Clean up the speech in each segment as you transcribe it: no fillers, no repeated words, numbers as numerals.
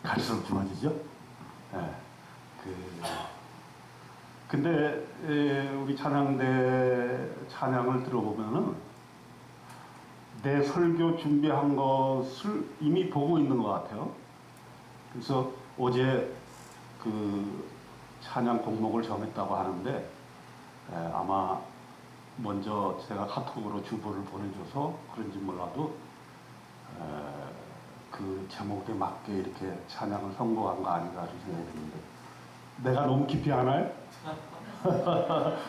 갈수록 좋아지죠. 예. 근데 우리 찬양대 찬양을 들어보면은 내 설교 준비한 것을 이미 보고 있는 것 같아요. 그래서 어제 그 찬양 곡목을 정했다고 하는데 아마 먼저 제가 카톡으로 주보를 보내줘서 그런지 몰라도 그 제목에 맞게 이렇게 찬양을 선곡한 거 아닌가 하는 생각이 드는데 내가 너무 깊이 하나요?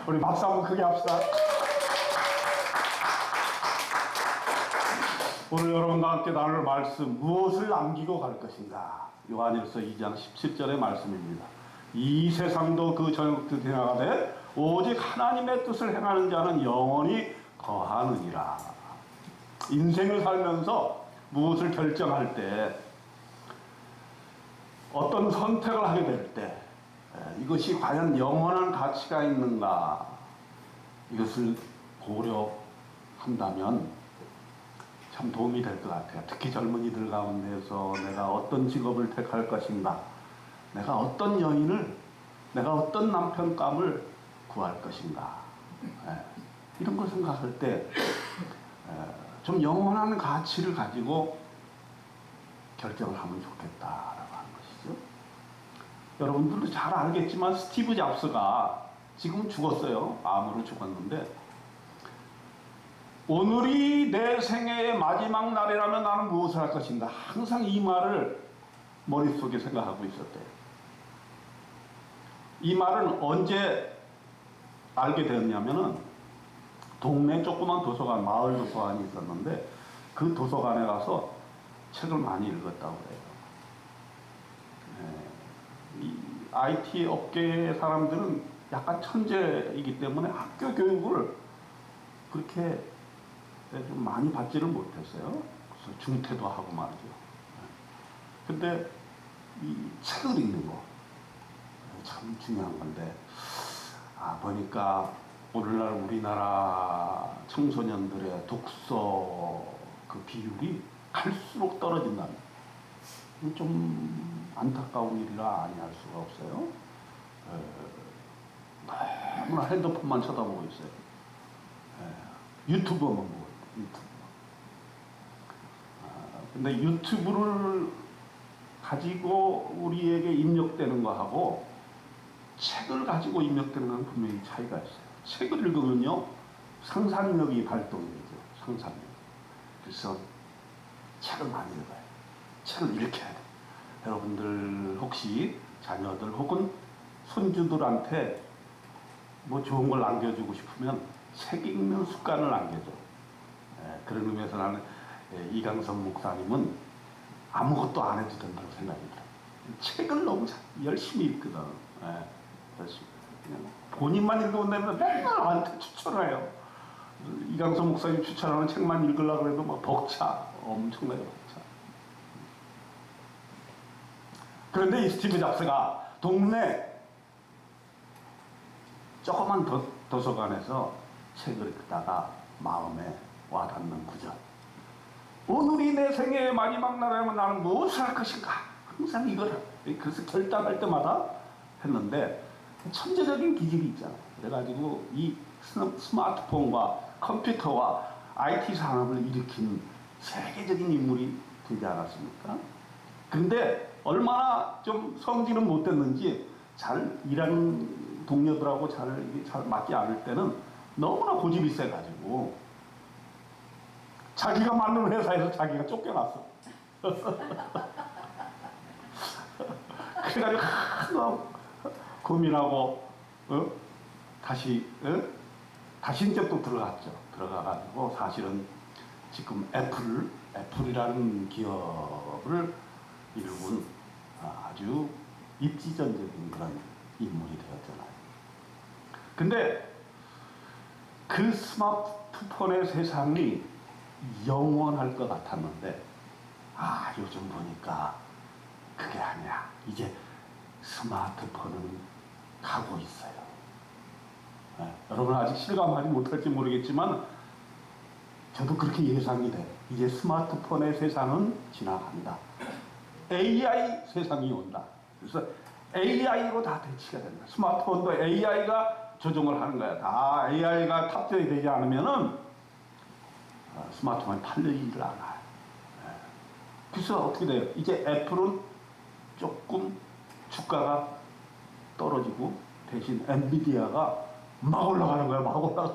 우리 박수 한번 크게 합시다. 오늘 여러분과 함께 나눌 말씀, 무엇을 남기고 갈 것인가? 요한일서 2장 17절의 말씀입니다. 이 세상도 그 저녁도 지나가되 오직 하나님의 뜻을 행하는 자는 영원히 거하느니라. 인생을 살면서 무엇을 결정할 때, 어떤 선택을 하게 될 때, 이것이 과연 영원한 가치가 있는가, 이것을 고려한다면 참 도움이 될 것 같아요. 특히 젊은이들 가운데서 내가 어떤 직업을 택할 것인가, 내가 어떤 여인을, 내가 어떤 남편감을 구할 것인가, 이런 걸 생각할 때 좀 영원한 가치를 가지고 결정을 하면 좋겠다라고 하는 것이죠. 여러분들도 잘 알겠지만 스티브 잡스가 지금 죽었어요. 암으로 죽었는데, 오늘이 내 생애의 마지막 날이라면 나는 무엇을 할 것인가, 항상 이 말을 머릿속에 생각하고 있었대요. 이 말은 언제 알게 되었냐면은 동네 조그만 도서관, 마을 도서관이 있었는데 그 도서관에 가서 책을 많이 읽었다고 해요. 이 IT 업계의 사람들은 약간 천재이기 때문에 학교 교육을 그렇게 좀 많이 받지를 못했어요. 그래서 중퇴도 하고 말이죠. 근데 이 책을 읽는 거 참 중요한 건데, 보니까 오늘날 우리나라 청소년들의 독서 그 비율이 갈수록 떨어진다는, 좀 안타까운 일이라 아니할 수가 없어요. 너무나 핸드폰만 쳐다보고 있어요. 유튜브만 보고 있어요. 유튜브. 근데 유튜브를 가지고 우리에게 입력되는 거하고 책을 가지고 입력되는 건 분명히 차이가 있어요. 책을 읽으면요, 상상력이 발동이 되죠. 상상력. 그래서 책을 많이 읽어요. 책을 이렇게 해야 돼요. 여러분들 혹시 자녀들 혹은 손주들한테 뭐 좋은 걸 남겨주고 싶으면 책 읽는 습관을 남겨줘. 그런 의미에서 나는 이강선 목사님은 아무것도 안 해도 된다고 생각이 들어요. 책을 너무 열심히 읽거든. 열심히. 그냥 본인만 읽으면 되면 맨날 나한테 추천해요. 이강선 목사님 추천하는 책만 읽으려고 해도 막 벅차. 엄청나게 벅차. 그런데 이 스티브 잡스가 동네 조그만 도서관에서 책을 읽다가 마음에 와닿는 구절. 오늘이 내 생애의 마지막 날이라면 나는 무엇을 할 것인가. 항상 이걸, 그래서 결단할 때마다 했는데, 천재적인 기질이 있잖아요. 그래가지고 이 스마트폰과 컴퓨터와 IT 산업을 일으킨 세계적인 인물이 되지 않았습니까? 근데 얼마나 좀 성질은 못됐는지 잘 일하는 동료들하고 잘 맞지 않을 때는 너무나 고집이 세가지고 자기가 만든 회사에서 자기가 쫓겨났어. 그래가지고 한번 고민하고 다시 이제 또 들어갔죠. 들어가가지고 사실은 지금 애플이라는 기업을 이룬 아주 입지전적인 그런 인물이 되었잖아요. 근데 그 스마트폰의 세상이 영원할 것 같았는데, 요즘 보니까 그게 아니야. 이제 스마트폰은 가고 있어요. 여러분 아직 실감하지 못할지 모르겠지만 저도 그렇게 예상이 돼. 이제 스마트폰의 세상은 지나간다. AI 세상이 온다. 그래서 AI로 다 대치가 된다. 스마트폰도 AI가 조종을 하는 거야. 다 AI가 탑재되지 않으면은 스마트폰이 팔리지를 않아요. 그래서 어떻게 돼요? 이제 애플은 조금 주가가 떨어지고 대신 엔비디아가 막 올라가는 거야. 막 올라가.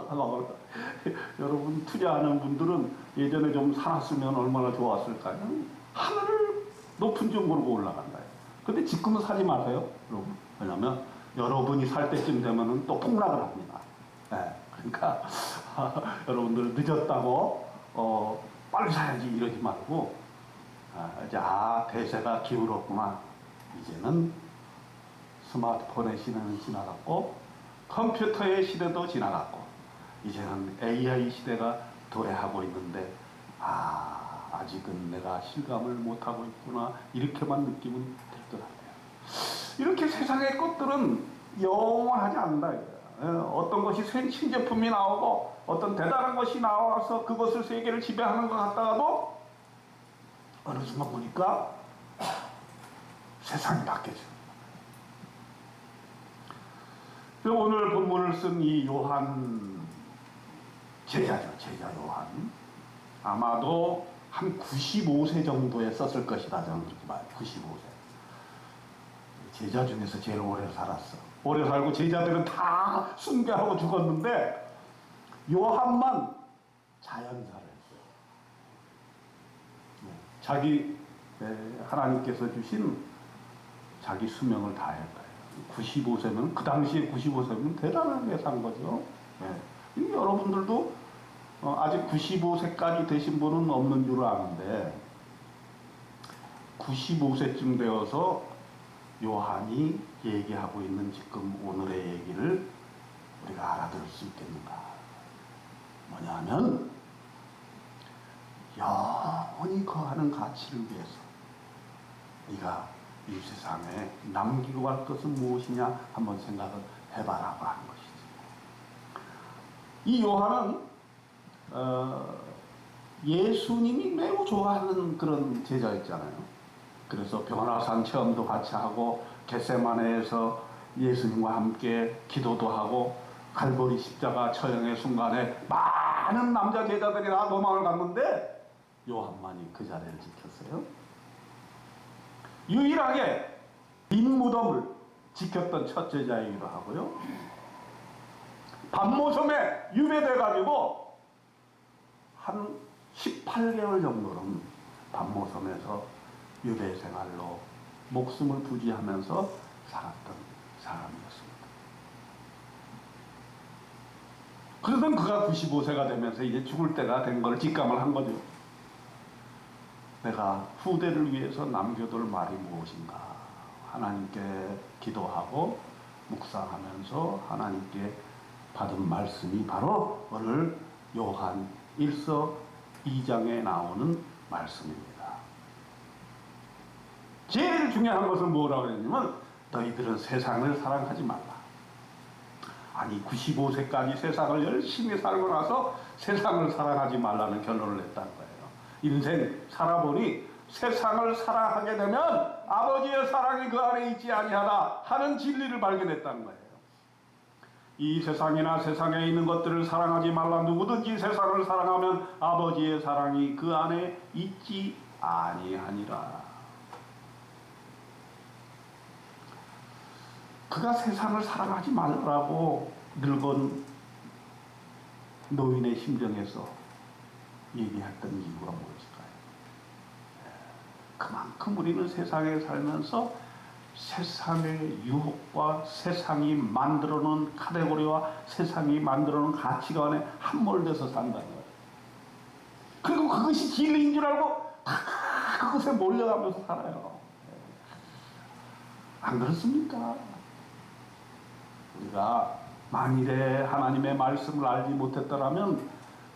여러분 투자하는 분들은 예전에 좀 사놨으면 얼마나 좋았을까요? 하늘을 높은 정보로 올라간다. 근데 지금은 사지 마세요, 여러분. 왜냐면 여러분이 살 때쯤 되면은 또 폭락을 합니다. 네, 그러니까 여러분들 늦었다고 빨리 사야지 이러지 말고 이제 대세가 기울었구나. 이제는 스마트폰의 시대는 지나갔고 컴퓨터의 시대도 지나갔고 이제는 AI 시대가 도래하고 있는데 아직은 내가 실감을 못하고 있구나 이렇게만 느끼면 될 것 같아요. 이렇게 세상의 것들은 영원하지 않는다. 어떤 것이 신제품이 나오고 어떤 대단한 것이 나와서 그것을 세계를 지배하는 것 같다가도 어느 순간 보니까 세상이 바뀌어져. 오늘 본문을 쓴 이 요한 제자죠. 제자 요한. 아마도 한 95세 정도에 썼을 것이다. 저는 그렇게 봐요. 95세. 제자 중에서 제일 오래 살았어. 오래 살고 제자들은 다 순교하고 죽었는데 요한만 자연사를 했어요. 자기 하나님께서 주신 자기 수명을 다했다. 95세면 그 당시에 95세면 대단하게 산 거죠. 여러분들도 아직 95세까지 되신 분은 없는 줄 아는데 95세쯤 되어서 요한이 얘기하고 있는 지금 오늘의 얘기를 우리가 알아들을 수 있겠는가? 뭐냐면 영원히 거하는 가치를 위해서 네가 이 세상에 남기고 갈 것은 무엇이냐 한번 생각을 해봐라고 하는 것이지. 이 요한은 예수님이 매우 좋아하는 그런 제자였잖아요. 그래서 변화산 체험도 같이 하고 겟세마네에서 예수님과 함께 기도도 하고 갈보리 십자가 처형의 순간에 많은 남자 제자들이 다 도망을 갔는데 요한만이 그 자리를 지켰어요. 유일하게 빈 무덤을 지켰던 첫 제자이기도 하고요. 반모섬에 유배돼가지고 한 18개월 정도는 반모섬에서 유배 생활로 목숨을 부지하면서 살았던 사람이었습니다. 그러던 그가 95세가 되면서 이제 죽을 때가 된 걸 직감을 한 거죠. 내가 후대를 위해서 남겨둘 말이 무엇인가? 하나님께 기도하고 묵상하면서 하나님께 받은 말씀이 바로 오늘 요한 1서 2장에 나오는 말씀입니다. 제일 중요한 것은 뭐라고 했냐면 너희들은 세상을 사랑하지 말라. 아니 95세까지 세상을 열심히 살고 나서 세상을 사랑하지 말라는 결론을 냈다는 거예요. 인생 살아보니 세상을 사랑하게 되면 아버지의 사랑이 그 안에 있지 아니하다 하는 진리를 발견했다는 거예요. 이 세상이나 세상에 있는 것들을 사랑하지 말라. 누구든지 세상을 사랑하면 아버지의 사랑이 그 안에 있지 아니하니라. 그가 세상을 사랑하지 말라고 늙은 노인의 심정에서 얘기했던 이유가 무엇일까요? 그만큼 우리는 세상에 살면서 세상의 유혹과 세상이 만들어놓은 카테고리와 세상이 만들어놓은 가치관에 함몰돼서 산다는 거예요. 그리고 그것이 진리인 줄 알고 다 그것에 몰려가면서 살아요. 안 그렇습니까? 우리가 만일에 하나님의 말씀을 알지 못했더라면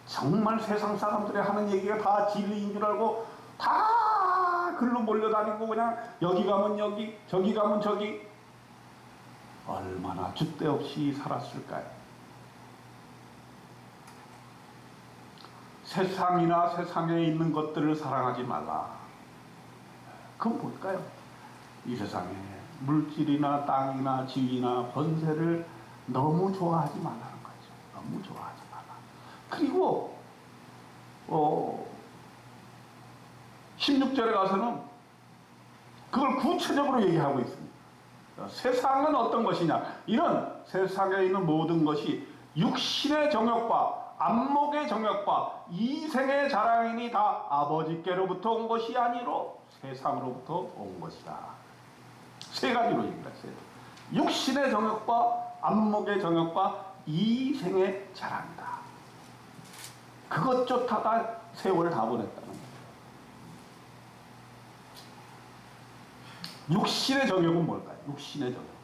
정말 세상 사람들이 하는 얘기가 다 진리인 줄 알고 다 글로 몰려다니고 그냥 여기 가면 여기 저기 가면 저기 얼마나 줏대 없이 살았을까요? 세상이나 세상에 있는 것들을 사랑하지 말라. 그건 뭘까요? 이 세상에 물질이나 땅이나 지위나 권세를 너무 좋아하지 말라는 거죠. 너무 좋아하지 말라. 그리고 16절에 가서는 그걸 구체적으로 얘기하고 있습니다. 세상은 어떤 것이냐? 이런 세상에 있는 모든 것이 육신의 정욕과 안목의 정욕과 이생의 자랑이니 다 아버지께로부터 온 것이 아니로 세상으로부터 온 것이다. 세 가지로 얘기했어요. 육신의 정욕과 안목의 정욕과 이생의 자랑이다. 그것 쫓다가 세월 다 보냈다는 거예요. 육신의 정욕은 뭘까요? 육신의 정욕.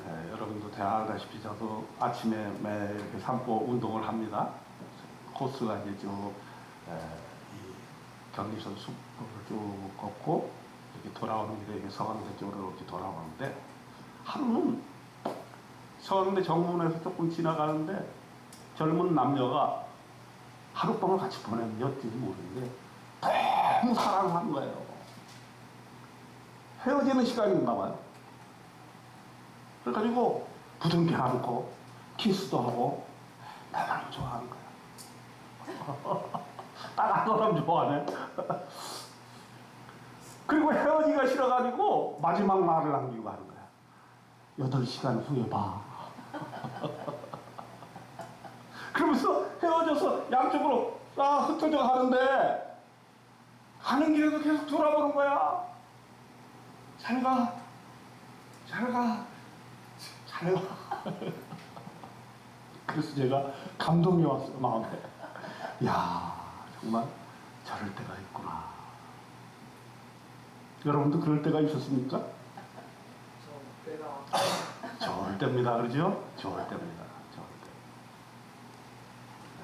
네, 여러분도 다 알다시피 저도 아침에 매일 이렇게 산보 운동을 합니다. 코스가 이제 쭉 경리선 숲을 쭉 걷고 이렇게 돌아오는 길에 이렇게 서강대 쪽으로 이렇게 돌아오는데 하루는 서강대 정문에서 조금 지나가는데 젊은 남녀가 하룻밤을 같이 보냈는지 어찌인지 모르는데 너무 사랑한 거예요. 헤어지는 시간인가 봐요. 그래가지고 부둥켜 안고 키스도 하고 너무 좋아하는 거야. 딱 한 사람 좋아하네. 그리고 헤어지기가 싫어가지고 마지막 말을 남기고 하는 거야. 8시간 후에 봐. 그러면서 헤어져서 양쪽으로 싹 흩어져 가는데 가는 길에도 계속 돌아보는 거야. 잘 가. 잘 가. 잘 가. 그래서 제가 감동이 왔어요, 마음에. 야, 정말 저럴 때가 있구나. 여러분도 그럴 때가 있었습니까? 좋을 때입니다. 그러죠? 좋을 때입니다. 좋을 때.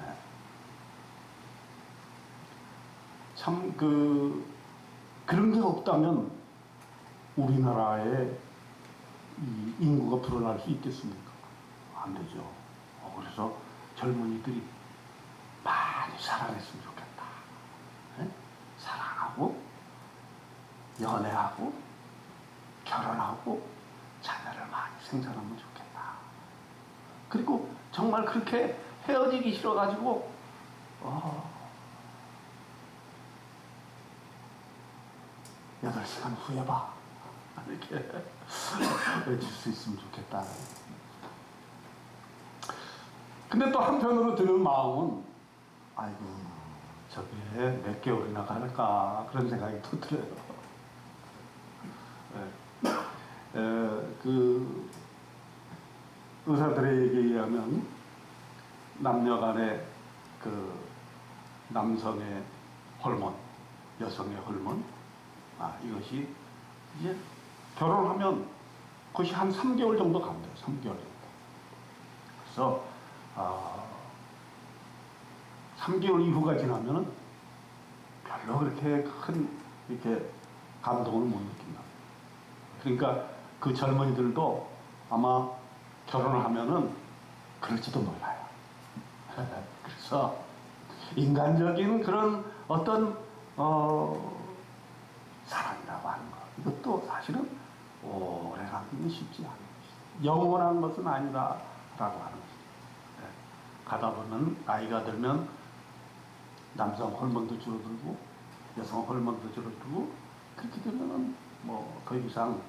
네. 참, 그런 게 없다면 우리나라의 이 인구가 불어날 수 있겠습니까? 안 되죠. 그래서 젊은이들이 많이 사랑했으면 좋겠다. 네? 사랑하고, 연애하고, 결혼하고, 자녀를 많이 생산하면 좋겠다. 그리고 정말 그렇게 헤어지기 싫어가지고, 8시간 후에 봐. 이렇게 외칠 수 있으면 좋겠다. 근데 또 한편으로 드는 마음은, 아이고, 저게 몇 개월이나 갈까, 그런 생각이 또 들어요. 그 의사들의 얘기에 의하면 남녀 간의 그 남성의 호르몬, 여성의 호르몬, 이것이 이제 결혼하면 그것이 한 3개월 정도 간대요. 3개월 정도. 그래서 3개월 이후가 지나면은 별로 그렇게 큰 이렇게 감동을 못 느낀다. 그러니까 그 젊은이들도 아마 결혼을 하면은 그럴지도 몰라요. 그래서 인간적인 그런 어떤 사랑이라고 하는 것, 이것도 사실은 오래 가기는 쉽지 않은 것이죠. 영원한 것은 아니다라고 하는 것이죠. 가다 보면 나이가 들면 남성 호르몬도 줄어들고 여성 호르몬도 줄어들고 그렇게 되면은 뭐 더 이상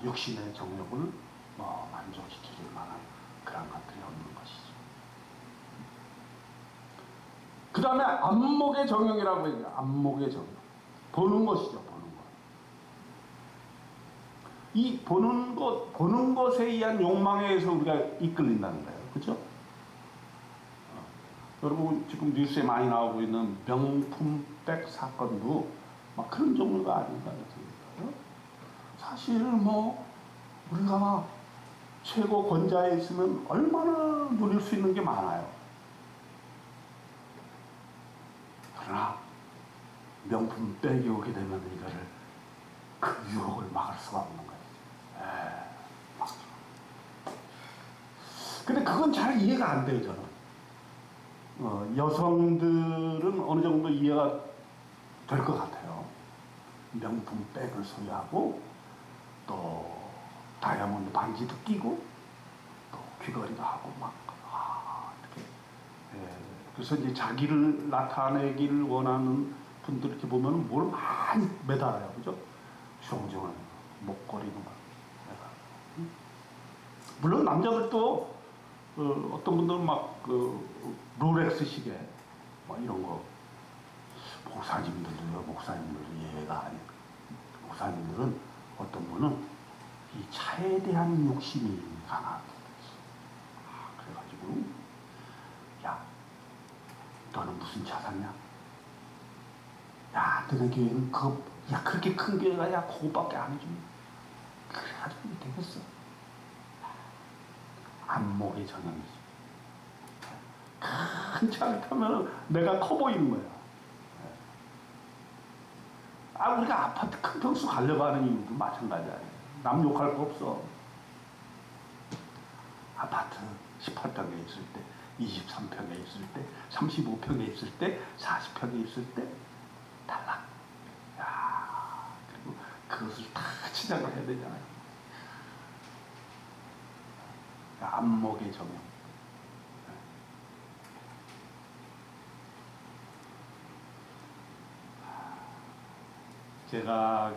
육신의 정욕을 만족시켜줄 만한 그런 것들이 없는 것이죠. 그 다음에 안목의 정욕이라고 해요. 안목의 정욕. 보는 것이죠. 보는 것. 이 보는 것에 의한 욕망에 의해서 우리가 이끌린다는 거예요. 그렇죠? 여러분 지금 뉴스에 많이 나오고 있는 명품백 사건도 막 그런 종류가 아닌가 생각해요. 사실 뭐 우리가 최고 권좌에 있으면 얼마나 누릴 수 있는 게 많아요. 그러나 명품백이 오게 되면 이거를 그 유혹을 막을 수가 없는 거예요. 막을 수가. 근데 그건 잘 이해가 안 돼요, 저는. 여성들은 어느 정도 이해가 될 것 같아요. 명품 백을 소유하고 또 다이아몬드 반지도 끼고 또 귀걸이도 하고 막 이렇게 그래서 이제 자기를 나타내기를 원하는 분들 이렇게 보면 뭘 많이 매달아요, 그죠? 주렁주렁 목걸이도 막 매달고. 물론 남자들도 어떤 분들은 막 롤렉스 시계 뭐 이런 거 목사님들도 예외가 아니에요. 목사님들은 어떤 분은 이 차에 대한 욕심이 강하게 그래가지고 야 너는 무슨 차 샀냐? 야 너네 교회는 그렇게 큰 교회가 야 그거밖에 안 해주면 그래가지고 되겠어. 안목의 전형이지. 큰 차를 타면 내가 커 보이는 거야. 우리가 아파트 큰 평수 가려고 하는 이유도 마찬가지야. 남 욕할 거 없어. 아파트 18평에 있을 때, 23평에 있을 때, 35평에 있을 때, 40평에 있을 때 달라. 야, 그리고 그것을 다 치장을 해야 되잖아요. 안목의 정형. 제가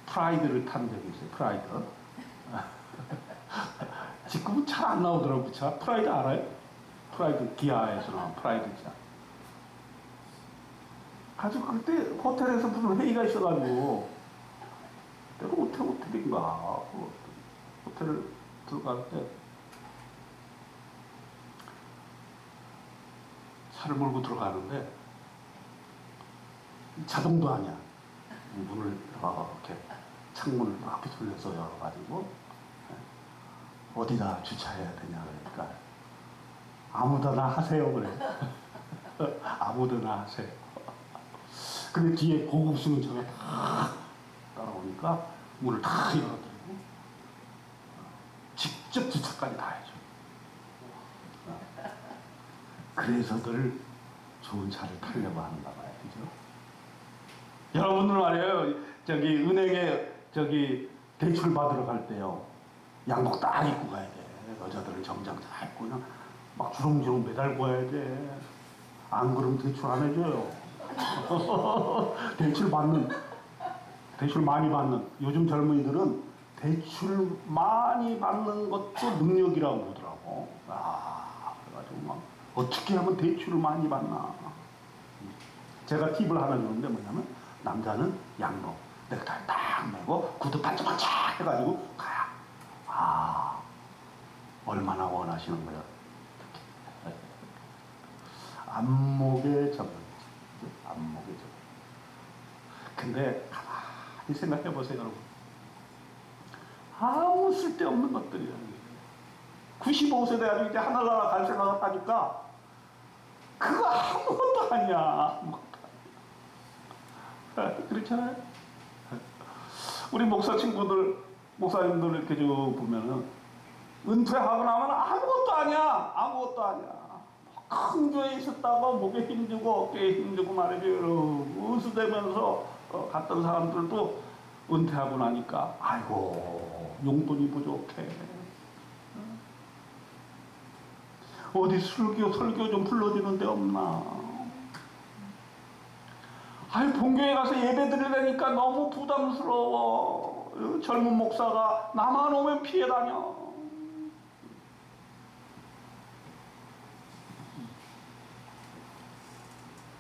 프라이드를 탄 적이 있어요. 프라이드. 지금은 잘 안 나오더라고요. 차. 프라이드 알아요? 프라이드 기아에서 나온 프라이드 차. 가지고 그때 호텔에서 무슨 회의가 있어가지고 내가 호텔인가 호텔을 들어갈 때 차를 몰고 들어가는데 자동도 아니야. 문을 이렇게 창문을 이렇게 돌려서 열어가지고 어디다 주차해야 되냐 그러니까 아무데나 하세요 그래. 아무데나 하세요. 근데 뒤에 고급 승용차가 다 따라오니까 문을 다 열어드리고 직접 주차까지 다 해줘. 그래서 늘 좋은 차를 타려고 하는가 봐요. 그죠? 여러분들 말이에요. 은행에 대출 받으러 갈 때요. 양복 딱 입고 가야 돼. 여자들은 정장 다 입고 그냥 막 주렁주렁 매달고 가야 돼. 안 그러면 대출 안 해줘요. 대출 많이 받는 요즘 젊은이들은 대출 많이 받는 것도 능력이라고 그러더라고. 그래가지고 막 어떻게 하면 대출을 많이 받나. 제가 팁을 하나 주는데 뭐냐면 남자는 양복 넥타이 딱 매고 구두 반짝반짝 해가지고 가야. 얼마나 원하시는 거야. 안목의 정형. 안목의 정형. 근데 가만히 생각해 보세요, 여러분. 아무 쓸데없는 것들이야. 95세 돼가지고 이제 하늘나라 갈 생각을 하니까 그거 아무것도 아니야. 그렇잖아요. 우리 목사 친구들, 목사님들 이렇게 쭉 보면은 은퇴하고 나면 아무것도 아니야. 아무것도 아니야. 큰 교회에 있었다가 목에 힘주고 어깨에 힘주고 말이죠. 은수되면서 갔던 사람들도 은퇴하고 나니까 아이고 용돈이 부족해. 어디 설교 좀 불러주는 데 없나. 본교회 가서 예배 드리려니까 너무 부담스러워. 젊은 목사가 나만 오면 피해 다녀.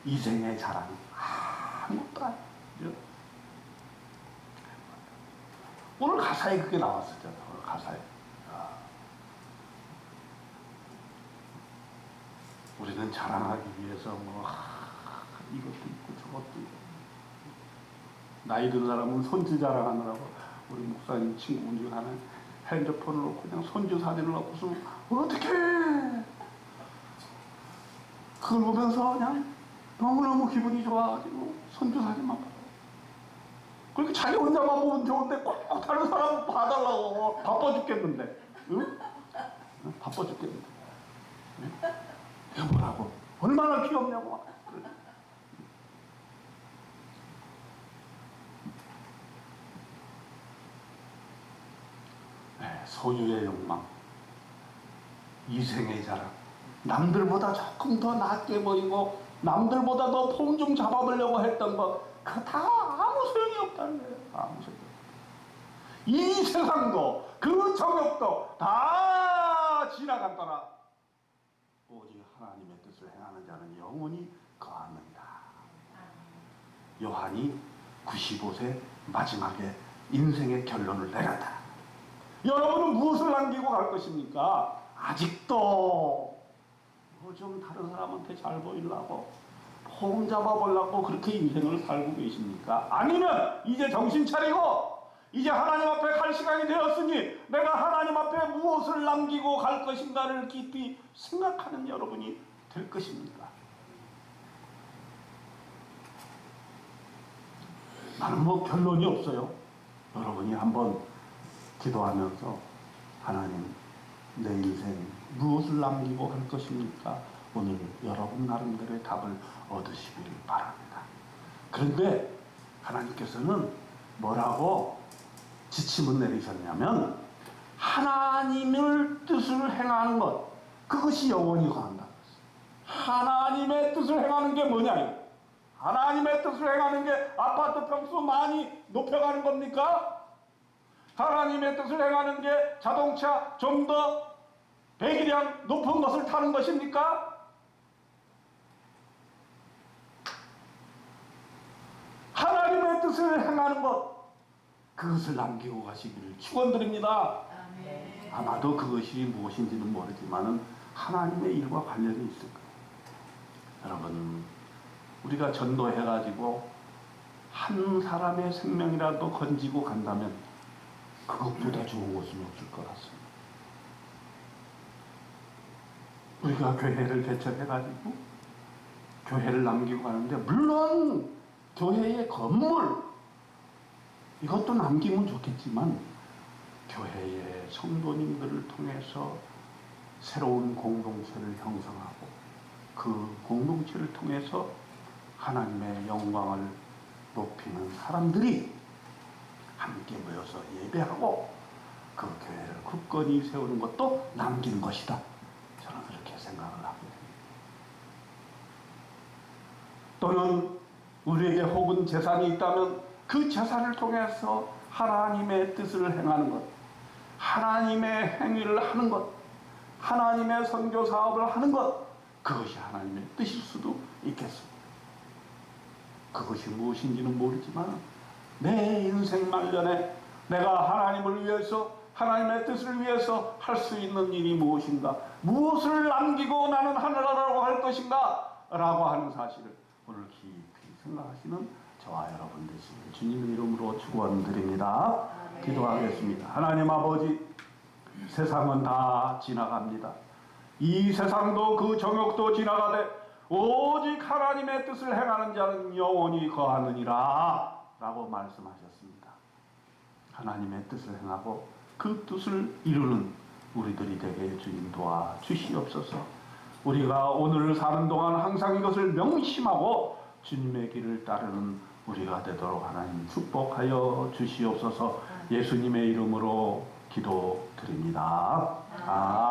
이생의 자랑 아무것도 아니죠. 오늘 가사에 그게 나왔었잖아. 오늘 가사에. 우리는 자랑하기 위해서 이것도 있고 저것도 있고. 나이 든 사람은 손주 자랑하느라고 우리 목사님 친구 중 하나 핸드폰을 놓고 그냥 손주 사진을 놓고서 어떻게 그걸 보면서 그냥 너무너무 기분이 좋아가지고 손주 사진만 봐요. 그렇게 자기 혼자만 보면 좋은데 꼭 다른 사람 봐달라고 바빠 죽겠는데. 응? 바빠 죽겠는데. 얼마나 귀엽냐고. 네, 소유의 욕망, 이생의 자랑, 남들보다 조금 더 낫게 보이고 남들보다 더 폼 좀 잡아보려고 했던 것, 그거 다 아무 소용이 없다는 거예요. 아무 소용이 없다. 이 세상도 그 정욕도 다 지나간다라. 오직 하나님의 뜻을 행하는 자는 영원히 거하느니라. 요한이 95세 마지막에 인생의 결론을 내렸다. 여러분은 무엇을 남기고 갈 것입니까? 아직도 좀 다른 사람한테 잘 보이려고 폼 잡아보려고 그렇게 인생을 살고 계십니까? 아니면 이제 정신 차리고 이제 하나님 앞에 갈 시간이 되었으니 내가 하나님 앞에 무엇을 남기고 갈 것인가를 깊이 생각하는 여러분이 될 것입니다. 나는 뭐 결론이 없어요. 여러분이 한번 기도하면서 하나님, 내 인생 무엇을 남기고 갈 것입니까? 오늘 여러분 나름대로의 답을 얻으시길 바랍니다. 그런데 하나님께서는 뭐라고 지침을 내리셨냐면 하나님의 뜻을 행하는 것, 그것이 영원히 거한다. 하나님의 뜻을 행하는 게 뭐냐? 하나님의 뜻을 행하는 게 아파트 평수 많이 높여가는 겁니까? 하나님의 뜻을 행하는 게 자동차 좀 더 배기량 높은 것을 타는 것입니까? 하나님의 뜻을 행하는 것, 그것을 남기고 가시기를 축원드립니다. 아마도 그것이 무엇인지는 모르지만 하나님의 일과 관련이 있을 거예요. 여러분, 우리가 전도해가지고 한 사람의 생명이라도 건지고 간다면 그것보다 좋은 것은 없을 것 같습니다. 우리가 교회를 개척해가지고 교회를 남기고 가는데, 물론 교회의 건물 이것도 남기면 좋겠지만 교회의 성도님들을 통해서 새로운 공동체를 형성하고 그 공동체를 통해서 하나님의 영광을 높이는 사람들이 함께 모여서 예배하고 그 교회를 굳건히 세우는 것도 남긴 것이다. 저는 그렇게 생각을 하고 있습니다. 또는 우리에게 혹은 재산이 있다면 그 재산을 통해서 하나님의 뜻을 행하는 것, 하나님의 행위를 하는 것, 하나님의 선교 사업을 하는 것, 그것이 하나님의 뜻일 수도 있겠습니다. 그것이 무엇인지는 모르지만 내 인생 말년에 내가 하나님을 위해서, 하나님의 뜻을 위해서 할 수 있는 일이 무엇인가, 무엇을 남기고 나는 하늘나라로 갈 것인가 라고 하는 사실을 오늘 깊이 생각하시는 저와 여러분 되시길 주님의 이름으로 축원드립니다. 기도하겠습니다. 하나님 아버지, 세상은 다 지나갑니다. 이 세상도 그 정욕도 지나가되 오직 하나님의 뜻을 행하는 자는 영원히 거하느니라 라고 말씀하셨습니다. 하나님의 뜻을 행하고 그 뜻을 이루는 우리들이 되게 주님 도와 주시옵소서. 우리가 오늘을 사는 동안 항상 이것을 명심하고 주님의 길을 따르는 우리가 되도록 하나님 축복하여 주시옵소서. 예수님의 이름으로 기도드립니다. 아멘.